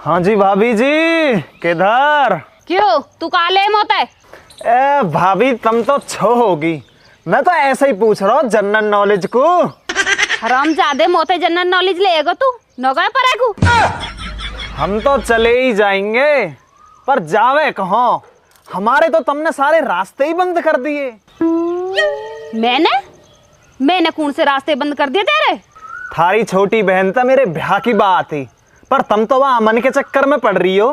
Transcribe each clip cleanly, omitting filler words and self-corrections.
हाँ जी भाभी जी, किधर? क्यों तू कहाँ ले होता है? ए भाभी तुम तो छो होगी, मैं तो ऐसे ही पूछ रहा हूँ जनरल नॉलेज को। हराम ज्यादा मोते जनरल नॉलेज लेगा तू नौका पर आगू। हम तो चले ही जाएंगे पर जावे कहाँ? हमारे तो तुमने सारे रास्ते ही बंद कर दिए। मैंने कौन से रास्ते बंद कर दिए तेरे? थारी छोटी बहन तो मेरे ब्याह की बात थी, पर तुम तो वहाँ अमन के चक्कर में पड़ रही हो।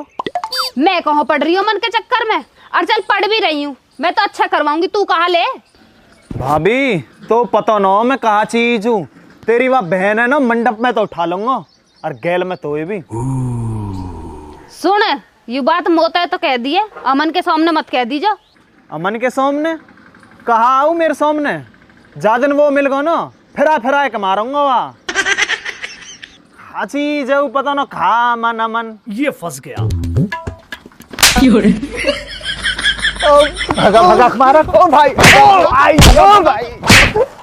मैं कहाँ पढ़ रही हूँ मन के चक्कर में? और चल पढ़ भी रही हूँ, मैं तो अच्छा करवाऊंगी, तू कहाँ ले? भाभी तो पता ना मैं कहाँ चीज हूँ, तेरी वह बहन है ना, मंडप में तो उठा लूंगा और गैल में तो ये भी। सुन, ये बात मोता है तो कह दिए, अमन के सामने मत कह दीजो। अमन के सामने कहा आऊ? मेरे सामने जा दिन वो मिल गो ना, फिरा के मारूंगा वहाँ। हाची जो पता ना खा अमन अमन। ये फंस गया। भगा भगा मारा ओ भाई, ओ भाई, ओ भाई,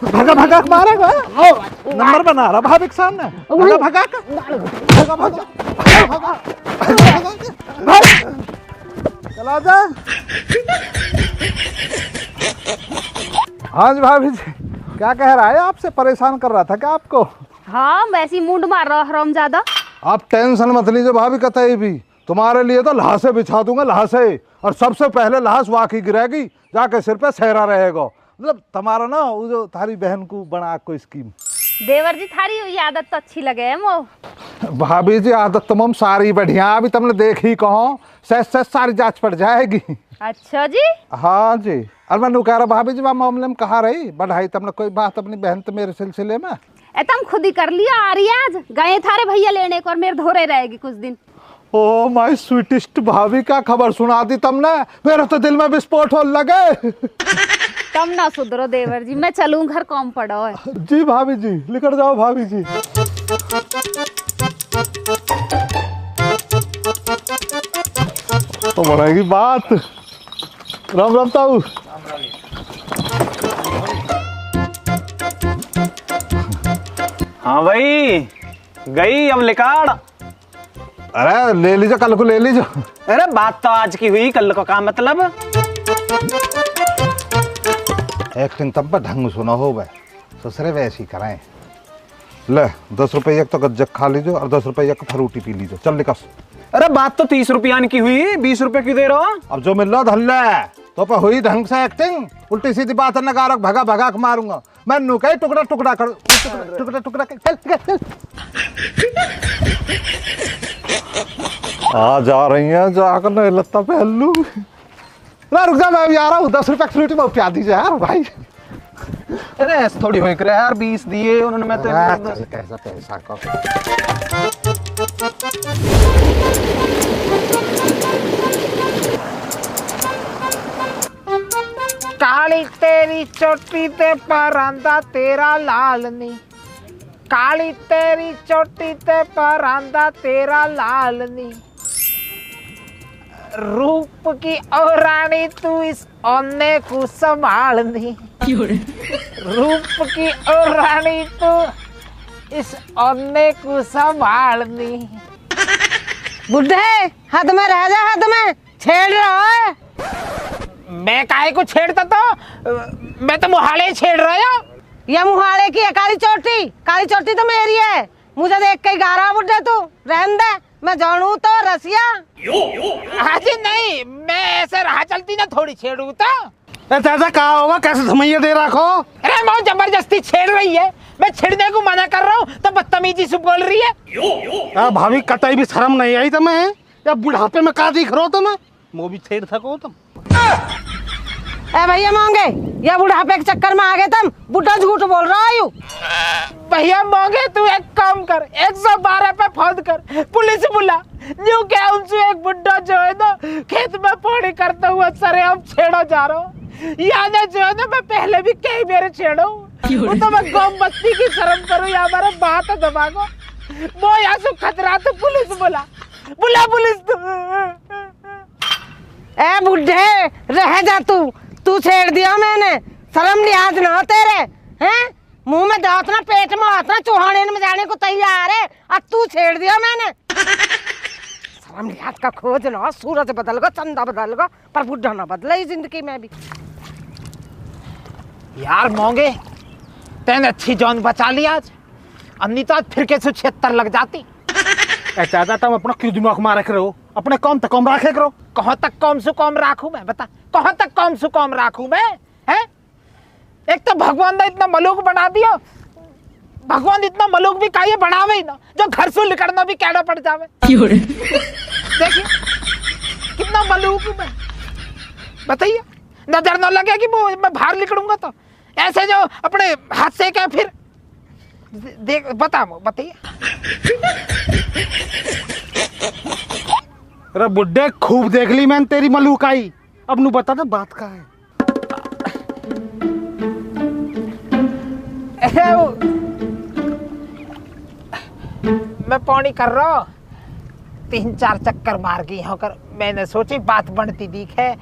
भगा भगा मारेगा। नंबर बना रहा भाभी के सामने। भगा भगा भगा भगा भगा चला जा। हाँ जी भाभी जी, क्या कह रहा है? आपसे परेशान कर रहा था क्या आपको? हाँ वैसी मुंड मार रहा हराम ज्यादा। आप टेंशन मत लीजिए भाभी, कतई भी तुम्हारे लिए तो लहासे बिछा दूंगा, लहासे। और सबसे पहले लहास वाकई गिरेगी, जाके सिर पे सहरा रहेगा। मतलब तुम्हारा ना वो जो थारी बहन को बना कोई स्कीम। देवर जी थारी हुई आदत तो अच्छी लगे है मो। भाभी जी आदत तमाम सारी बढ़िया, अभी तुमने देखी कहो, सच सारी जांच पड़ जाएगी। अच्छा जी। हाँ जी। और मैं कह रहा भाभी जी वहाँ मामले में कहाँ रही बढ़ाई तुमने कोई बात अपनी बहन तो मेरे सिलसिले में? तुम खुद ही कर लिया, आ रही है आज, गए थारे भैया लेने को और मेरे धोरे रहेगी कुछ दिन। ओ माय स्वीटेस्ट भाभी, क्या खबर सुना दी तुमने, मेरे तो दिल में विस्फोट हो लगे। तुम ना सुधरो देवर जी, मैं चलूं, घर कौन पड़ा है। जी भाभी जी, निकल जाओ भाभी जी। तो बढ़ाएगी बात। राम राम ताऊ। हाँ भाई गई अब लिकाड़। अरे ले लीजिए, कल को ले लीजिए। अरे बात तो आज की हुई, कल को का मतलब? एक्टिंग तब पर ढंग सुना हो भाई, ससुरे वैसे ही कराएं। ले 10 रुपये तो गज्जक खा लीजिए और 10 रुपये का फ्रूटी पी लीजिए, चल निकस। अरे बात तो 30 रुपया की हुई, 20 रुपये क्यों दे रहा हो? अब जो मिल रहा धल्ले तो पर हुई ढंग से एक्टिंग। उल्टी सीधी बात है, नगारक भगा भगा के मारूंगा मैं। नु कहीं टुकड़ा टुकड़ा कर, टुकड़ा टुकड़ा कर, चल। आ जा रही है, जाकर नहीं लत्ता पहन लूं। रुक जा, मैं भी आ रहा हूँ। 10 रुपये फ्रूटी में प्या दीजिए यार भाई। अरे ऐसे थोड़ी हो कर यार, 20 दिए उन्होंने, मैं तो कैसा पैसा का। काली तेरी चोटी ते परांदा तेरा लाल नी, काली तेरी चोटी ते परांदा तेरा लाल नी। रूप की ओ रानी तू इस ओने को संभालनी, रूप की ओ रानी तू इस ओने को संभालनी। बुढ़े हद में रह जा, हद में छेड़ रहा है। मैं काहे को छेड़ता? तो मैं तो मुहाले छेड़ रहा हूँ। ये मुहाड़े की है काली चोटी, काली चोटी तो मेरी है। मुझे देख के गा रहा बुढ़े, तू रहन दे, मैं जानू तो रसिया। हाजी नहीं, मैं ऐसे राह चलती ना थोड़ी छेड़ू तो। ऐसा कहा होगा, कैसे थमैया दे रखो। अरे मैं जबरदस्ती छेड़ रही है, मैं छेड़ने को मना कर रहा हूँ तो बदतमीजी से बोल रही है। भाभी कतई भी शर्म नहीं आई तुम्हें? या बुढ़ापे में का दिख रहा हो तुम्हें? वो भी छेड़ सको तुम। ए भैया मांगे, या बुढ़ापे के चक्कर में आ गए तुम, बुढ़ा झूठ बोल रहा है। भैया मांगे तू एक काम कर, 112 पे फोन कर, पुलिस बुला। न्यू क्या उनसे एक बुढ़ा जो है ना खेत में पानी करते हुए सरे हम छेड़ो जा रहा हूँ। यानी जो है ना मैं पहले भी कई बार छेड़ो, वो तो मैं गम बस्ती की शर्म करूँ या हमारा बात है दिमागो। वो यहाँ से खतरा तो पुलिस बुला, बुला पुलिस तू। ए बुढ़े रह जा, तू छेड़ दिया मैंने, शर्म लिहाज ना हो तेरे हैं? मुंह में दांत ना पेट में हाथ ना चूहाने में जाने को तैयार है, और तू छेड़ दिया मैंने। शर्म लिहाज का खोज ना, सूरज बदल गो, चंदा बदल गो, पर बुढ़ा ना बदले ही जिंदगी में भी। यार मोंगे, तेने अच्छी जान बचा ली आज, अन्नी तो आज फिर के 76 लग जाती। चाचा तुम अपना क्यों दिमाग मारे करो, अपने काम तक कम रखे करो। कहाँ तक कम से कम राखू मैं, बता कहाँ तक कम से कम राखू मैं, हैं? एक तो भगवान ने इतना मलूक बना दियो, भगवान इतना मलूक भी काहे बनावे ही ना, जो घर से निकलना भी कैडा पड़ जावे। देखिए कितना मलूक हूं मैं, बताइए नजर न लगे कि वो मैं बाहर निकलूंगा तो ऐसे जो अपने हाथ से क्या फिर देख बताइए। अरे बुड्ढे खूब देख ली मैंने तेरी मलूकाई, अब नू बता ना बात का है। मैं पानी कर रहा हूँ, 3-4 चक्कर मार गई होकर मैंने सोची बात बनती दिख है,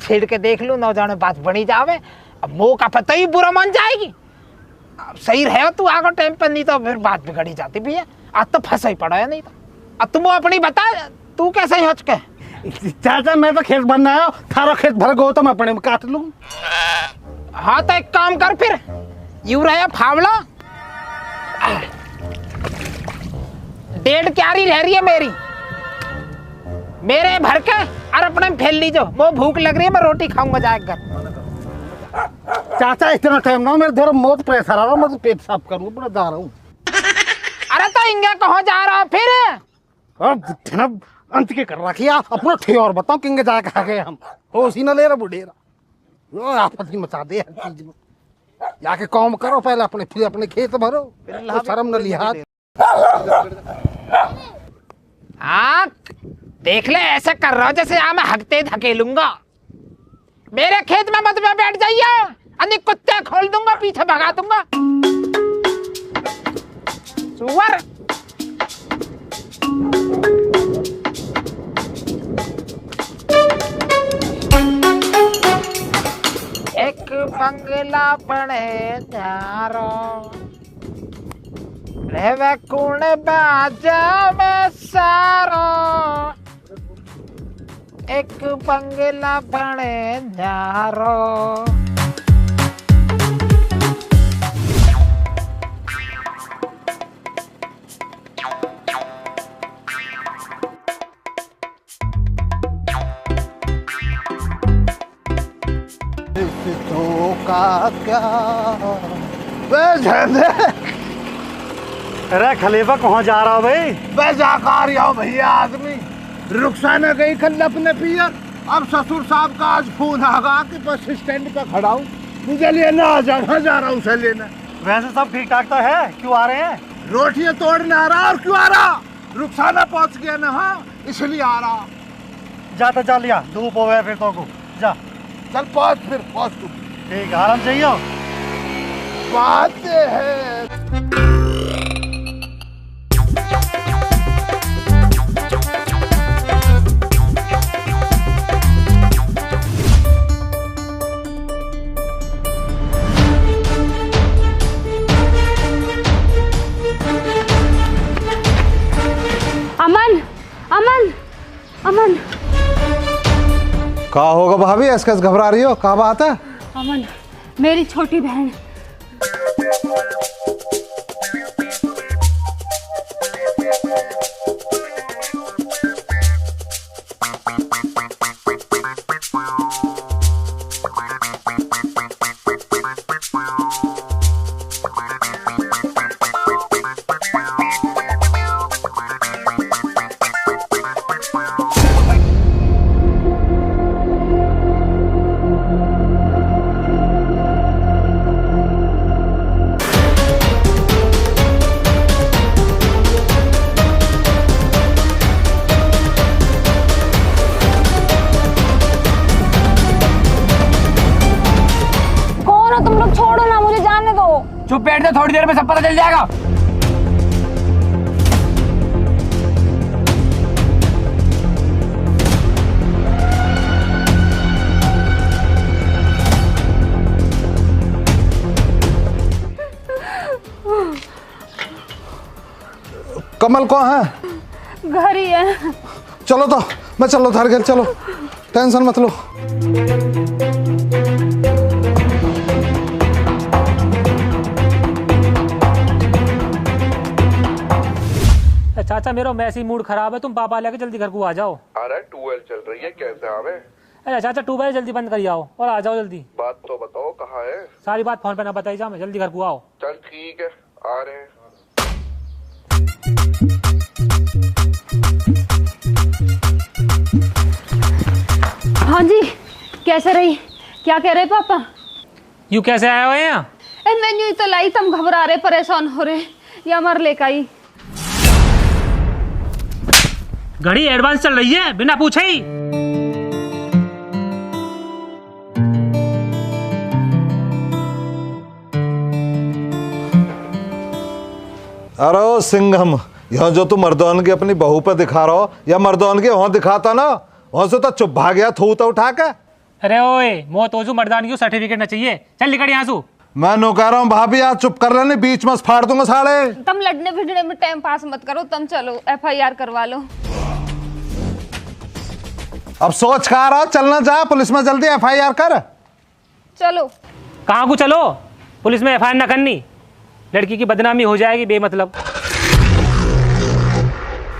छेड़ के देख लूं, न जाने बात बनी जावे। अब मुंह का पता ही बुरा मान जाएगी। अब सही रहे तू आगे टाइम पर, नहीं तो फिर बात बिगड़ी जाती भी है। आज तो फंसा ही पड़ा है, नहीं तो अब तुम अपनी बता, तू कैसे ही हच के। चाचा मैं तो खेत बनना है, थारा खेत भर गो तो मैं अपने में काट लूं। हाँ तो एक काम कर फिर, यूं रहे फावड़ा 1.5 क्यारी रह रही है मेरी, मेरे भर के और अपने में फैल लीजो। वो भूख लग रही है, मैं रोटी खाऊंगा जाकर घर। चाचा इतना टाइम ना, मेरे थोड़ा बहुत प्रेशर आ रहा, मैं तो पेट साफ करूँ, पूरा जा रहा हूँ। अरे तो इंगे कहाँ जा रहा फिर? अब अंत के कर रखिया अपना ठे और बताओ किंगे जा के आ गए हम, होश ही न ले रहा बुढ़ेरा, वो आपत्ति मचा दे हर चीज में। जाके काम करो पहले अपने, फिर अपने खेत भरो, तो शर्म न लिहाज। हाँ देख ले, ऐसे कर रहा हूँ जैसे यहाँ मैं हकते धकेलूंगा। मेरे खेत में मत में बैठ जाइए, अन्य कुत्ते खोल दूंगा, पीछे भगा दूंगा। सुअर एक बंगला पड़े जारो, रहवे कौन बाजा में सारो, एक बंगला पड़े जारो। का क्या अरे खलीफा कहाँ जा रहा हो भाई? मैं जाकर आओ भैया, आदमी रुखसाना गई कल अपने पियर, अब ससुर साहब का आज फोन आगा कि बस स्टैंड पे खड़ा हूँ, मुझे लेना आ जा, वहाँ जा रहा हूँ उसे लेना। वैसे सब ठीक ठाक तो है, क्यों आ रहे हैं? रोटियां तोड़ने आ रहा, और क्यों आ रहा, रुखसाना पहुँच गया ना, हाँ इसलिए आ रहा। जा तो जा लिया, धूप हो गया फिर तो को जा, चल पहुँच, फिर पहुँच तू। ठीक आराम चाहिए बात है। अमन अमन अमन, क्या होगा भाभी, ऐसे घबरा रही हो, क्या बात है? अमन मेरी छोटी बहन। चुप बैठ जा, थोड़ी देर में सब पता चल जाएगा। कमल कौन है? घर ही है। चलो तो मैं चलो थार घर, चलो टेंशन मत लो। चाचा मेरा वैसे ही मूड खराब है, तुम पापा लेके जल्दी घर को आ जाओ। अरे ट्यूबवेल चल रही है, कैसे आवे? अरे चाचा ट्यूबवेल जल्दी बंद कर आओ और आ जाओ जल्दी। बात तो बताओ, कहाँ है? सारी बात फोन पे ना बताई जा, मैं जल्दी घर को आओ। चल ठीक है, आ रहे हैं। हाँ जी, कैसे रही? क्या कह रहे पापा? यू कैसे आए हो यहाँ? मैन्यू ही तो लाई, तुम घबरा रहे, परेशान हो रहे, या मर लेकर आई। घड़ी एडवांस चल रही है बिना पूछे ही। अरे ओ सिंघम, यहाँ जो तू मर्दान की अपनी बहू पे दिखा रहा हो या मर्दान के वहां दिखाता ना, वहां से तो चुप भाग गया थू तो उठा के। अरे ओए मौत हो मर्दान की सर्टिफिकेट ना चाहिए, चल निकल यहाँ से। मैं नो कह रहा हूँ भाभी, आज चुप कर लेने, बीच में फाड़ दूंगा साले। तुम लड़ने भिड़ने में टाइम पास मत करो, तुम चलो FIR करवा लो। अब सोच खा रहा, चलना जा पुलिस में, जल्दी FIR कर। चलो। कहाँ को चलो? पुलिस में FIR ना करनी, लड़की की बदनामी हो जाएगी बेमतलब।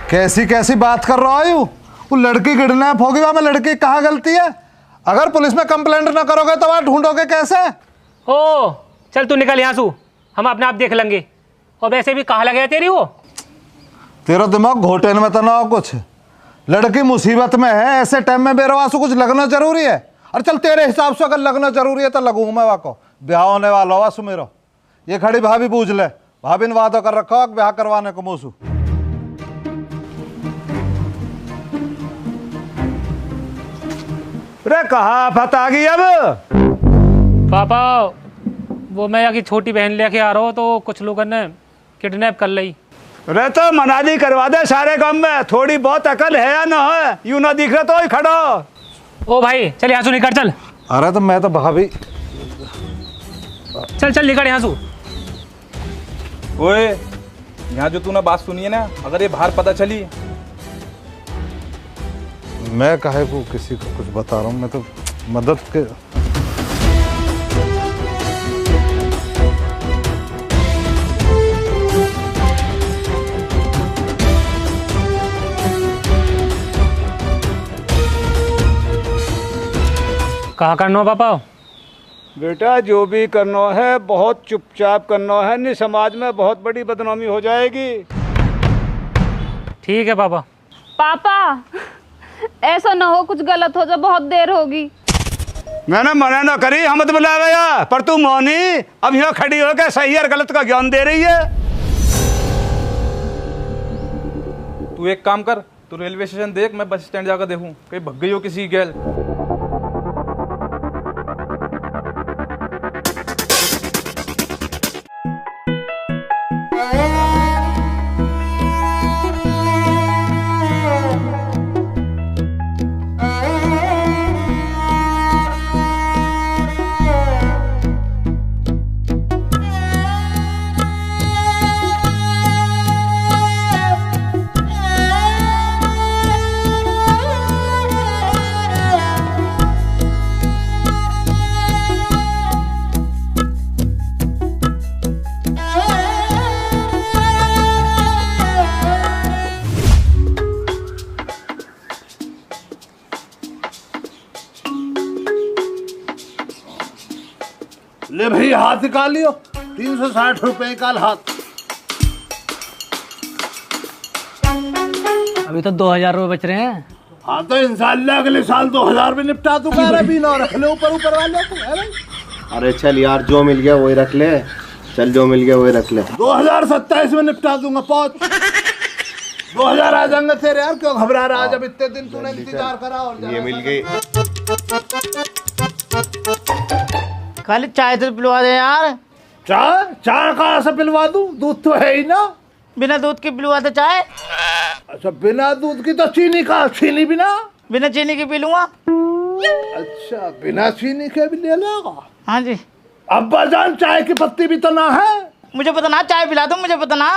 कैसी कैसी बात कर रहा है वो लड़की किडनैप होगी, वहां में लड़की कहाँ गलती है? अगर पुलिस में कंप्लेंट ना करोगे तो वहां ढूंढोगे कैसे? ओ चल तू निकल यहाँ से, हम अपने आप देख लेंगे। और वैसे भी कहाँ लगे तेरी वो? तेरा दिमाग घोटे में तो ना हो कुछ। लड़की मुसीबत में है, ऐसे टाइम में बेरवा से कुछ लगना जरूरी है? और चल तेरे हिसाब से अगर लगना जरूरी है तो लगूंगा मैं, वाको ब्याह होने वाला हुआ सु मेरा। ये खड़ी भाभी पूछ ले, भाभी ने वादा कर रखा ब्याह करवाने को मोसू। अरे कहाँ फत आ गई अब? पापा वो मैं यहाँ की छोटी बहन लेके आ रहा हूँ, तो कुछ लोगों ने किडनैप कर ली। अरे तो मनाली करवा दे सारे काम में, थोड़ी बहुत अकल है या ना है? यूं ना दिख रहा तो ही खड़ा। ओ भाई चल यहाँ से निकल चल। अरे तो मैं तो भाभी, चल चल निकल यहाँ से। ओए यहाँ जो तूने बात सुनी है ना, अगर ये बाहर पता चली। मैं काहे को किसी को कुछ बता रहा हूँ, मैं तो मदद के। कहाँ करना हो पापा? बेटा जो भी करना है बहुत चुपचाप करना है, नहीं समाज में बहुत बड़ी बदनामी हो जाएगी। ठीक है पापा। पापा ऐसा ना हो कुछ गलत हो जाए, बहुत देर होगी। मैंने मना ना करी, हम तो बुला गया, पर तू मौनी अब यहाँ खड़ी होकर सही और गलत का ज्ञान दे रही है। तू एक काम कर, तू रेलवे स्टेशन देख, मैं बस स्टैंड जाकर देखूं कहीं भग गई हो किसी की गैल। ले भाई हाथ निकाल लियो, 360 रुपए का हाथ। अभी तो 2000 रुपए बच रहे हैं। हाँ तो इंशाल्लाह अगले साल 2000 में निपटा दूंगा। अरे भी ना रख ले ऊपर ऊपर वाले को है भाई। अरे चल यार, जो मिल गया वही रख ले। चल जो मिल गया वही रख ले। 2027 में निपटा दूंगा। पहुंच 2000 आ जाएंगे तेरे। यार क्यों घबरा रहा है? जब इतने दिन तूने इंतजार करा। और ये मिल गई। खाली चाय तो पिलवा दे यार। चाय? चाय कहाँ से पिलवा दूं? दूध तो है ही ना। बिना दूध के पिलवा दे चाय। अच्छा बिना दूध की तो चीनी का, चीनी बिना? बिना चीनी के पी लूंगा। अच्छा बिना चीनी के भी ले लेगा? हाँ जी। अब्बा जान चाय की पत्ती भी तो ना है। मुझे पता ना, चाय पिला दो मुझे पता ना।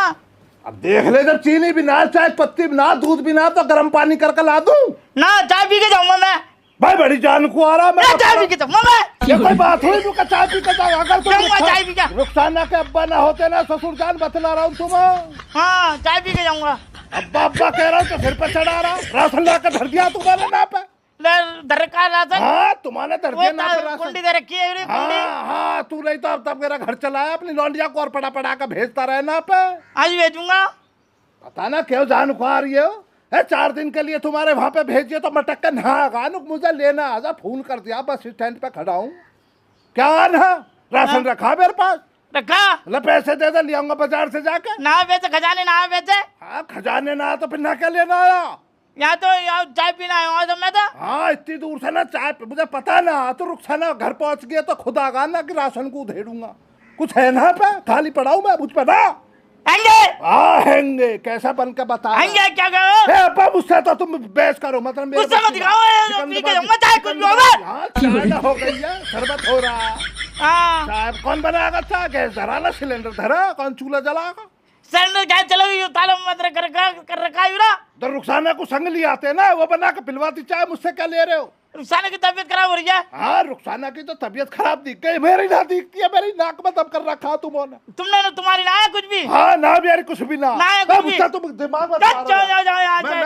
अब देख ले, जब चीनी भी ना, चाय पत्ती भी ना, दूध भी ना, तो गर्म पानी करके ला दूं? ना चाय पी के जाऊंगा मैं। भाई बड़ी जान को आ रहा मैं। चाय पी के जाऊंगा मैं। ये कोई बात हुई तू चाय पी के जाओ? अगर तुम चाय पी के रुखसाना के अब्बा ना होते ना, ससुर जान बतला रहा हूँ तुम्हें। हाँ चाय पी के जाऊंगा। अब्बा अब्बा कह रहा हूँ तो सिर पे चढ़ा रहा। राशन ला कर धर दिया तुम्हारे ना पे? धर का राशन? हाँ तुम्हारे धर दिया ना पे राशन। कुंडी दे रखी है। हाँ हाँ, तू नहीं तो अब तब मेरा घर चलाया, अपनी लौंडिया को और पड़ा पड़ा कर भेजता रहे ना पे। आज भेजूंगा। पता ना क्यों जान को आ रही हो? 4 दिन के लिए तुम्हारे वहां पे भेजिए तो मटक कर नहा, मुझे लेना आजा। फोन कर दिया, बस स्टैंड पे खड़ा हूँ। क्या ना राशन रखा मेरे पास? रखा। ले पैसे दे दे, ले आऊंगा बाजार से जाके। ना बेचे खजाने, ना बेचे। हाँ खजाने ना तो फिर ना क्या लेना आया? यहाँ तो यहाँ चाय पीना आया तो मैं तो। हाँ इतनी दूर से ना चाय, मुझे पता ना। तो रुखसाना घर पहुंच गया तो खुद आगा ना कि राशन को उधेड़ूंगा। कुछ है ना पे? खाली पड़ा हूँ मैं, मुझ पे ना हैंगे। कैसा बन के बता? हैंगे क्या करो? अब्बा मुझसे तो तुम बहस करो, मतलब गुस्सा मत दिखाओ। पी के जाऊंगा चाय, कुछ भी होगा। चाय हो गई है, शरबत हो रहा। चाय कौन बनाएगा? चाय गैस धरा ना, सिलेंडर धरा, कौन चूल्हा जलाएगा? सिलेंडर गैस चलो, ताला मत कर रखा है ना। तो रुखसाना को संग ले आते ना, वो बना के पिलवाती चाय। मुझसे क्या ले रहे हो? रुखसाना की तबीयत खराब हो रही है। हाँ रुखसाना की तो तबीयत खराब दिख गई, मेरी ना दिखती है। मेरी नाक में दब कर रखा तुमने। तुमने तुम्हारी ना है कुछ भी? हाँ ना मेरी कुछ भी ना। मुझसे तुम दिमाग में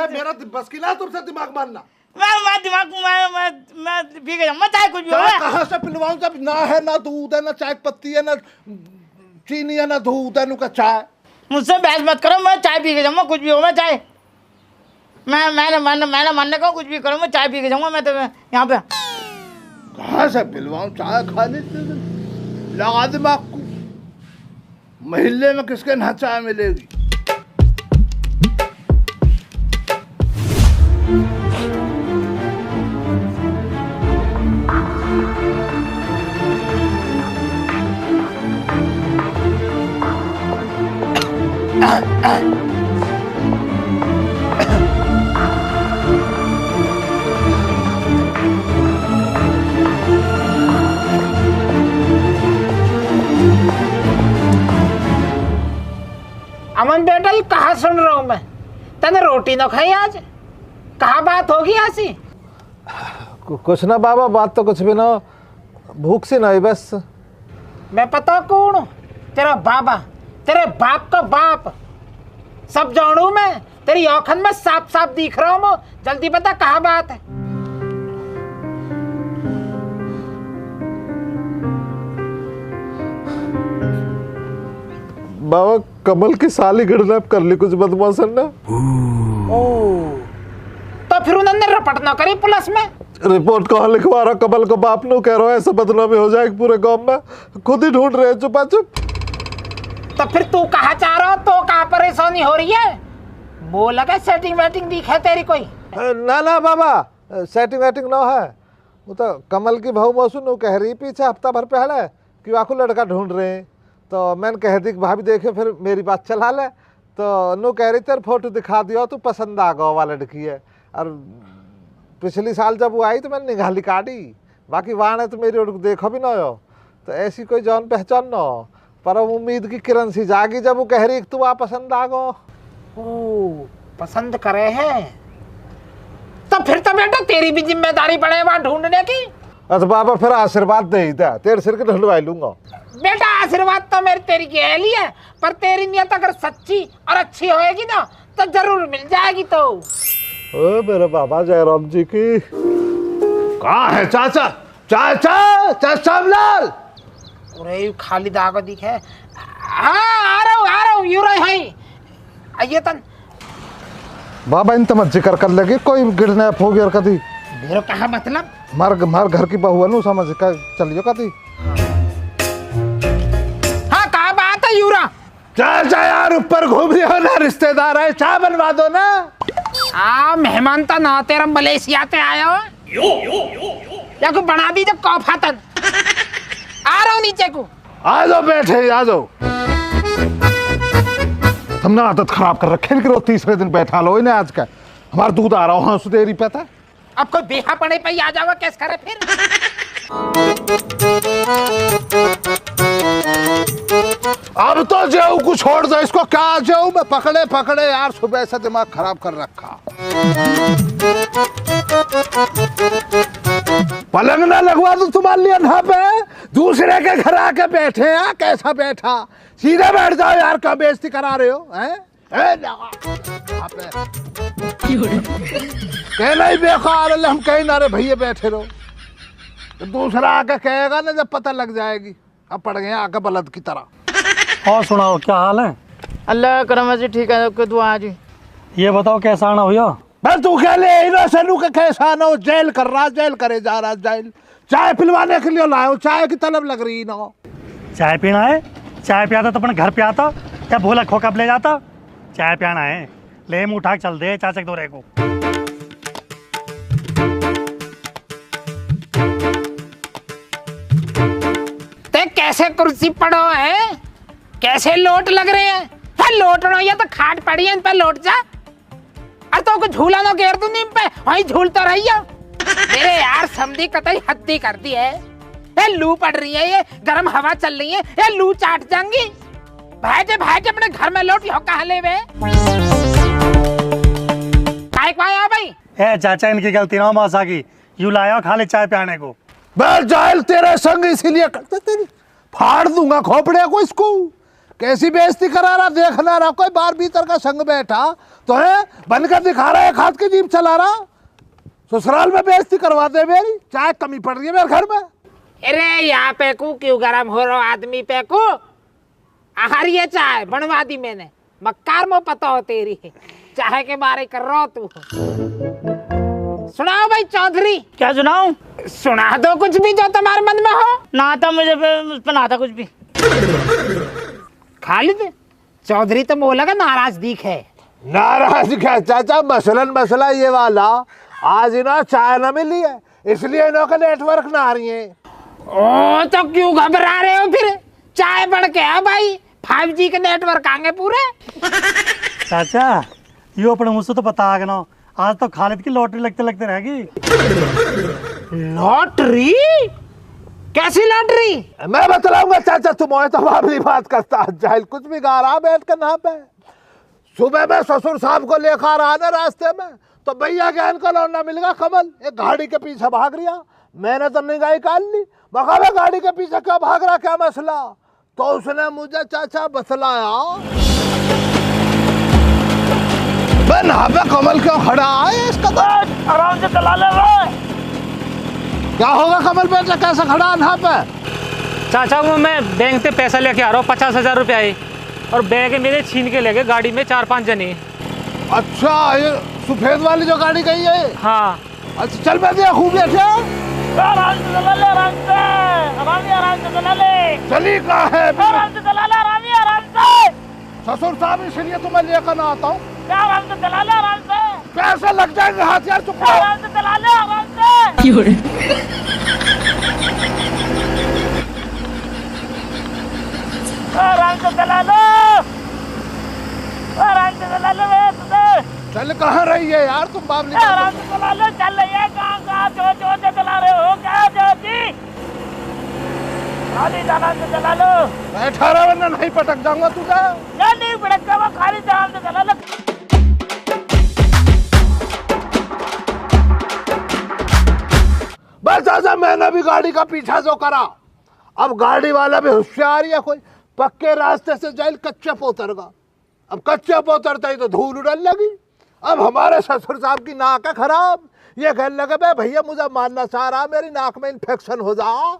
मेरा बस की ना तुमसे दिमाग मारना। मैं दिमाग मैं पी के जाऊंगा चाय, कुछ भी होगा। कहाँ से पिलवाऊं जब ना है, ना दूध है, ना चाय पत्ती है, ना चीनी है, ना दूध है, नुका चाय। मुझसे बहस मत करो, मैं चाय पी के जाऊंगा, कुछ भी होगा चाय। मैंने मानने को कुछ भी करूँ, मैं चाय पी के जाऊंगा। मैं तो यहाँ पे कहाँ से पिलवाऊं चाय? खाने लगा दिमाग को। महल्ले में किसके यहाँ चाय मिलेगी? अमन बेटा, ये कहा सुन रहा हूँ मैं? तने रोटी न खाई आज? कहा बात होगी ऐसी? कुछ ना बाबा, बात तो कुछ भी ना, भूख से नहीं बस। मैं पता कौन हूँ? तेरा बाबा, तेरे बाप का बाप। सब जानू मैं, तेरी आँखन में साफ साफ दिख रहा हूँ। जल्दी बता कहा बात है? बाबा कमल की साली किडनैप कर ली कुछ बदमाशन ने। तो फिर उन्होंने रिपोर्ट न करी पुलिस में? रिपोर्ट कहाँ लिखवा रहा? कमल को बाप नो कह रहा है ऐसा बदनामी हो जाएगी पूरे गांव में। खुद ही ढूंढ रहे हैं चुपा चुप। तो फिर तू कहाँ चाह रहा हो? तो कहाँ परेशानी हो रही है? वो लगा सेटिंग वेटिंग दिख है तेरी कोई? ना ना बाबा, सेटिंग वेटिंग ना है। वो तो कमल की बहू मौसू कह रही पीछे हफ्ता भर पहले कि वाकू लड़का ढूंढ रहे हैं। तो मैंने कह दी कि भाभी देखे फिर मेरी बात चला ले। तो नो कह रही तेरे फोटो दिखा दियो, तू पसंद आ गया वाला लड़की है। और पिछली साल जब वो आई तो मैंने निगाली काटी, बाकी वहाँ ने तो मेरी और देखा भी ना हो। तो ऐसी कोई जान पहचान ना हो, पर उम्मीद की किरण सी जागी जब वो कह रही तू आ पसंद आ गो। ओ पसंद करे हैं तो फिर तो बेटा तेरी भी जिम्मेदारी पड़े वहाँ ढूंढने की। अच्छा बाबा फिर आशीर्वाद दे ही दे, तेरे सिर के ढूंढवाई लूंगा। बेटा आशीर्वाद तो मेरी तेरी गहली है, पर तेरी नियत अगर सच्ची और अच्छी होएगी ना तो जरूर मिल जाएगी। तो ओ मेरे बाबा जयराम जी की कहाँ है चाचा? चाचा चाचा लाल, अरे खाली दाग दिखे। हाँ आ रहा हूँ यू रहे हैं। आइए तन बाबा इन तमत जिक्र कर लगे कोई किडनैप हो गया कभी? मेरे कहा मतलब? मार घर की बहू है समझ कर चलियो कभी। हाँ कहा बात है यूरा? चाचा यार ऊपर घूम रही हो ना, रिश्तेदार है, चाय बनवा दो ना। मेहमान तो ना तेरा मलेशिया से आया हो या कोई बना दीजिए कॉफा तन। आ रहा हूँ नीचे को। आ जाओ बैठे आ जाओ। हमने आदत खराब कर रखे कि तीसरे दिन बैठा लो इन्हें। आज का हमारा दूध आ रहा हूँ देरी पे था। अब कोई बेहा पड़े पे आ जाओगा कैसे करे फिर? अब अब तो जेऊ को छोड़ दो, इसको क्या जेऊ में पकड़े पकड़े यार, सुबह से दिमाग खराब कर रखा। पलंग ना लगवा दो तुम्हारे लिए यहाँ पे, दूसरे के घर आके बैठे हैं। कैसा बैठा, सीधे बैठ जाओ यार, क्या बेइज्जती करा रहे हो हैं? कहना ही बेकार, हम कहीं ना रे भैया बैठे रहो, तो दूसरा आके कहेगा ना, जब पता लग जाएगी अब पड़ गए आके बलद की तरह। और सुनाओ क्या हाल है? अल्लाह करम जी ठीक है, आपके दुआ जी। ये बताओ कैसा आना भैया? बस तू कह ले सनू के कैसा ना हो, जेल कर रहा, जेल करे जा रहा, जेल। चाय पिलवाने के लिए लाओ, चाय की तलब लग रही ना हो। चाय पीना है? चाय पियाता तो अपने घर पे आता या भोला खोका ले जाता? चाय पियाना है, ले मुँह उठा के चल दे चाचा के दौरे को। ते कैसे कुर्सी पड़ो है, कैसे लोट लग रहे हैं? लोटनो या तो खाट पड़ी है, इन पे लोट जा। अरे तो कुछ झूला ना घेर तू नीम पे, वहीं झूलता रही है। मेरे यार समझी कतई हद्दी कर दी है। ये लू पड़ रही है, ये गर्म हवा चल रही है, ये लू चाट जाएंगी। भाईटे भाईटे अपने घर में लौट हो कहा ले वे भाई। ए चाचा इनकी गलती ना मौसा की, यू लाया खाली चाय पियाने को। मैं जायल तेरे संग इसीलिए करते, तेरी फाड़ दूंगा खोपड़े को इसको। कैसी बेइज्जती करा रहा, देखना रहा, कोई बार भीतर का संग बैठा तो है बनकर दिखा रहा है, एक हाथ की जीभ चला रहा। ससुराल में बेइज्जती करवा दे मेरी, चाय कमी पड़ रही है मेरे घर में। अरे यहाँ पे को क्यों गरम हो रहा आदमी पे को? आहार ये चाय बनवा दी मैंने, मक्कार में पता हो तेरी चाय के बारे कर रहा हो तू। सुनाओ भाई चौधरी। क्या सुनाऊं? सुना दो कुछ भी जो तुम्हारे मन में हो। ना था मुझे पे ना था कुछ भी। खालिद चौधरी तो बोला का नाराज दिख है। नाराज क्या चाचा, मसला ये वाला, आज इन्हें चाय ना मिली है इसलिए इन्हों का नेटवर्क ना आ रही है। ओ तो क्यों घबरा रहे हो फिर? चाय बढ़ के है भाई, 5G के नेटवर्क आएंगे पूरे। चाचा यो अपने मुझसे तो पता आ गया ना, आज तो खालिद की लॉटरी लगते लगते रहेगी। लॉटरी? कैसी लॉटरी? मैं बतलाऊंगा चाचा, तुम तो मामूली बात करता, जाहिल कुछ भी गा रहा बैठ कर ना पे। सुबह में ससुर साहब को लेकर आ ना रास्ते में, तो भैया के का लौंडा मिल गया कमल, एक गाड़ी के पीछे भाग रिया। मैंने तो निगाह निकाल ली, मगर गाड़ी के पीछे क्या भाग रहा, क्या मसला? तो उसने मुझे चाचा बतलाया, नहा पे कमल क्यों खड़ा है इसका? तो आराम से चला ले भाई। क्या होगा कमल पे, कैसे खड़ा नहा पे? चाचा वो मैं बैंक से पैसा लेके आ रहा हूँ, 50,000 रुपया है, और बैग मेरे छीन के ले गए गाड़ी में 4-5 जने। अच्छा ये सफेद वाली जो गाड़ी गई है? हाँ। अच्छा चल मैं दिया खूब बैठे, आराम से चला ले, आराम से चला ले। चली कहाँ है? आराम से चला ले, आराम से। ससुर साहब इसलिए तुम्हें लेकर ना आता हूँ। आराम से चला ले, आराम से। पैसे लग जाएंगे हाथ यार, चुप रहो। आराम से चला ले, आराम से। आराम से चला लो, आराम से चला लो। चल कहाँ रही है यार तुम बाबली? आराम से चला लो, चल रही है। कहाँ जोर से चला रहे हो क्या जी? खाली आराम से चला लो। बैठा रहा वरना नहीं पटक जाऊंगा तुझे। नहीं पटक जाऊंगा, खाली आराम से चला लो। बस आजा, मैंने भी गाड़ी का पीछा जो करा। अब गाड़ी वाला भी होशियार है, कोई पक्के रास्ते से जाए कच्चे पे उतरगा। अब कच्चे पे उतरता ही तो धूल उड़ने लगी। अब हमारे ससुर साहब की नाक है खराब, ये कहने लगे बे भैया मुझे मारना चाह रहा, मेरी नाक में इन्फेक्शन हो जा,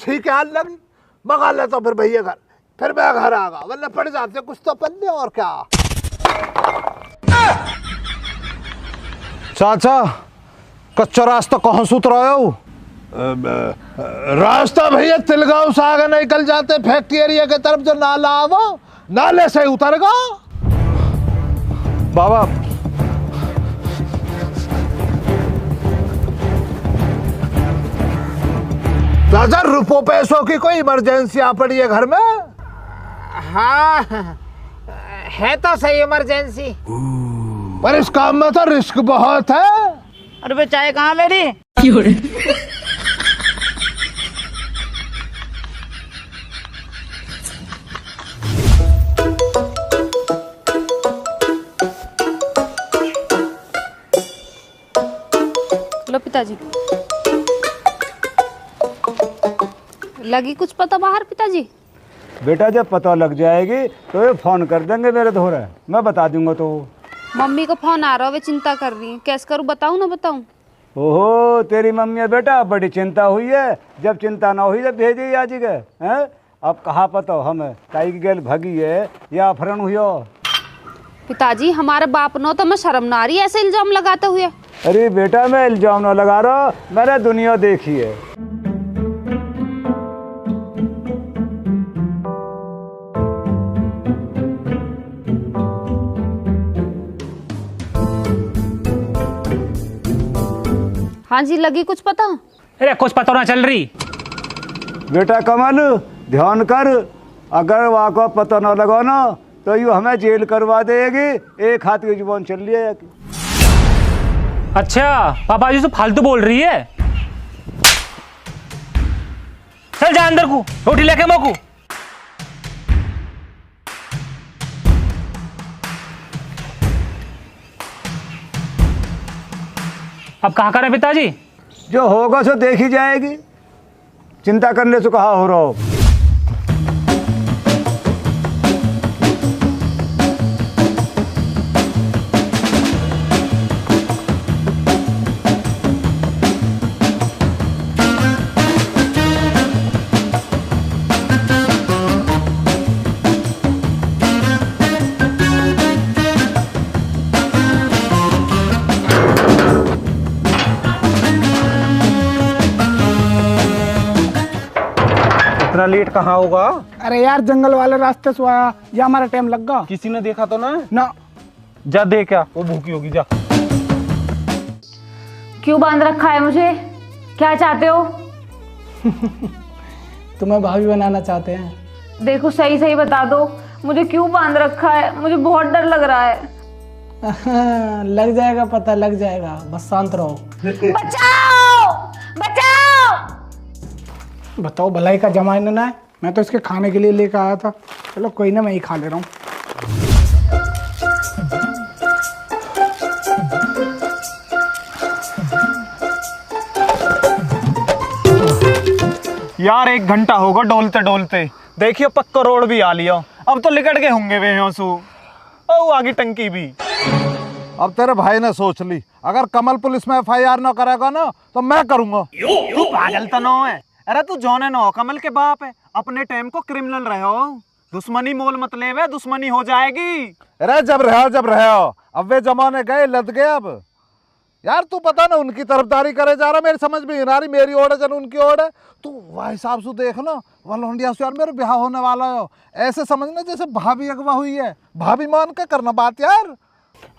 ठीक है लगी मंगा ले। तो फिर भैया घर, फिर मैं घर आ गया, वरना पड़ जाते कुछ तो पल्ले। और क्या चाचा, कच्चा रास्ता कहाँ से उतर आए हो? रास्ता भैया तिलगांव से आगे निकल जाते फैक्ट्री एरिया के तरफ, जो नाला आवो नाले से उतर गा। बाबा चाचा रुपो पैसों की कोई इमरजेंसी आ पड़ी है घर में? हाँ है तो सही इमरजेंसी, पर इस काम में तो रिस्क बहुत है। अरे भाई चाय कहाँ मेरी? पिताजी। लगी कुछ पता बाहर पिताजी? बेटा जब पता लग जाएगी तो ये फोन कर देंगे मेरे धोरे, मैं बता दूंगा। तो मम्मी को फोन आ रहा है, वे चिंता कर रही है, कैसे करूँ बताऊँ ना बताऊँ? ओहो तेरी मम्मी बेटा बड़ी चिंता हुई है, जब चिंता ना हुई जब भेजे आज गए हैं। अब कहाँ पता हो हमें ताई की गैल भगी है या अपहरण हुई हो। पिताजी हमारे बाप नो तो मैं शर्म ना आ रही ऐसे इल्जाम लगाते हुए। अरे बेटा मैं इल्जाम ना लगा रहा, मैंने दुनिया देखी है। हाँ जी लगी कुछ पता? अरे कुछ पता ना चल रही। बेटा कमल ध्यान कर, अगर वहाँ को पता ना लगा ना तो यूँ हमें जेल करवा देगी। एक हाथ की जुबान चल रही है। अच्छा पापा जी तो फालतू बोल रही है। चल जा अंदर को, रोटी लेके मोकू। अब कहाँ करें पिताजी? जो होगा सो देखी जाएगी, चिंता करने से कहा हो रहा हो। इतना लेट कहाँ होगा? अरे यार जंगल वाले रास्ते से आया, या हमारा टाइम लग गया। किसी ने देखा तो ना? ना। जा देख, क्या वो भूखी होगी, जा। क्यों बांध रखा है मुझे? क्या चाहते हो? तुम्हें भाभी बनाना चाहते हैं। देखो सही सही बता दो, मुझे क्यों बांध रखा है? मुझे बहुत डर लग रहा है। लग जाएगा पता, लग जाएगा, बस शांत रहो। बचाओ बचाओ। बताओ भलाई का जमाना ना है, मैं तो इसके खाने के लिए लेकर आया था। चलो कोई ना, मैं ही खा ले रहा हूँ। यार 1 घंटा होगा डोलते डोलते, देखिए पक्का रोड भी आ लिया। अब तो लिकट गए होंगे वे होंसू। ओ आगे टंकी भी। अब तेरे भाई ने सोच ली, अगर कमल पुलिस में FIR ना करेगा ना तो मैं करूंगा। तू पागल तो नो है? अरे तू जौने नो कमल के बाप है, अपने टाइम को क्रिमिनल रहे हो। दुश्मनी मोल मतलब है, दुश्मनी हो जाएगी। अरे जब रहो अब वे जमाने गए, लद गए। अब यार तू पता ना उनकी तरफदारी करे जा रहा, मेरी समझ में नहीं आ रही। मेरी ओर है जन उनकी ओर है, तू वह हिसाब से देख लो। वलोंडिया से यार मेरे ब्याह होने वाला है, ऐसे समझना जैसे भाभी अगवा हुई है। भाभी मान के करना बात यार।